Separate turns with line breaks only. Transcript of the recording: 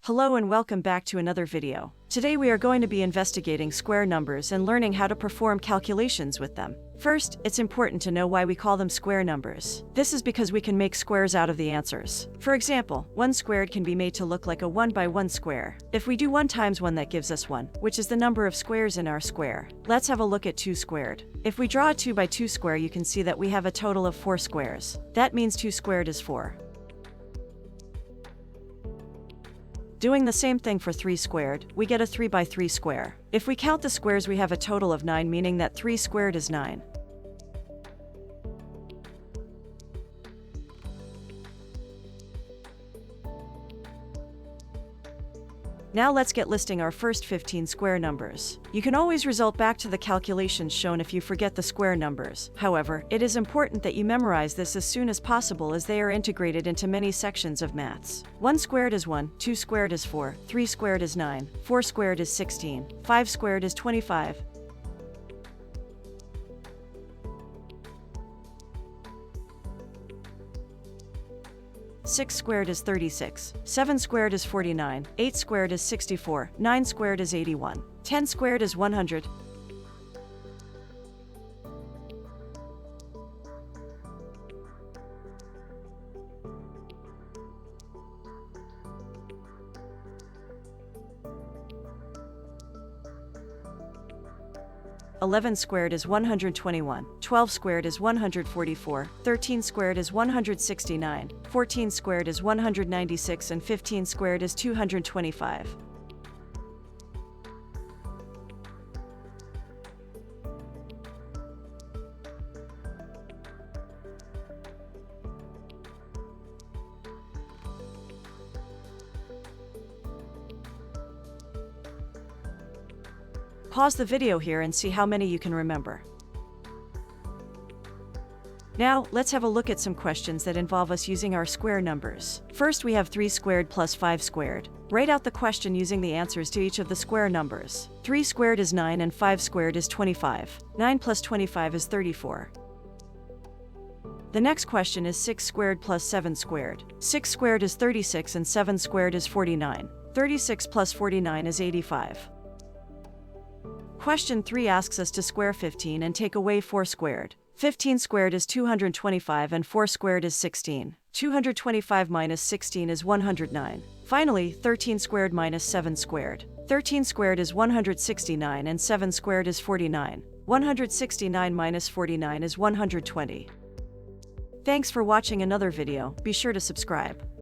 Hello and welcome back to another video. Today we are going to be investigating square numbers and learning how to perform calculations with them. First, it's important to know why we call them square numbers. This is because we can make squares out of the answers. For example, 1 squared can be made to look like a 1 by 1 square. If we do 1 times 1, that gives us 1, which is the number of squares in our square. Let's have a look at 2 squared. If we draw a 2 by 2 square, you can see that we have a total of 4 squares. That means 2 squared is 4. Doing the same thing for 3 squared, we get a 3 by 3 square. If we count the squares, we have a total of 9, meaning that 3 squared is 9. Now let's get listing our first 15 square numbers. You can always result back to the calculations shown if you forget the square numbers. However, it is important that you memorize this as soon as possible as they are integrated into many sections of maths. 1 squared is 1, 2 squared is 4, 3 squared is 9, 4 squared is 16, 5 squared is 25, 6 squared is 36, 7 squared is 49, 8 squared is 64, 9 squared is 81, 10 squared is 100, 11 squared is 121, 12 squared is 144, 13 squared is 169, 14 squared is 196, and 15 squared is 225. Pause the video here and see how many you can remember. Now, let's have a look at some questions that involve us using our square numbers. First, we have 3 squared plus 5 squared. Write out the question using the answers to each of the square numbers. 3 squared is 9 and 5 squared is 25. 9 plus 25 is 34. The next question is 6 squared plus 7 squared. 6 squared is 36 and 7 squared is 49. 36 plus 49 is 85. Question 3 asks us to square 15 and take away 4 squared. 15 squared is 225 and 4 squared is 16. 225 minus 16 is 109. Finally, 13 squared minus 7 squared. 13 squared is 169 and 7 squared is 49. 169 minus 49 is 120. Thanks for watching another video. Be sure to subscribe.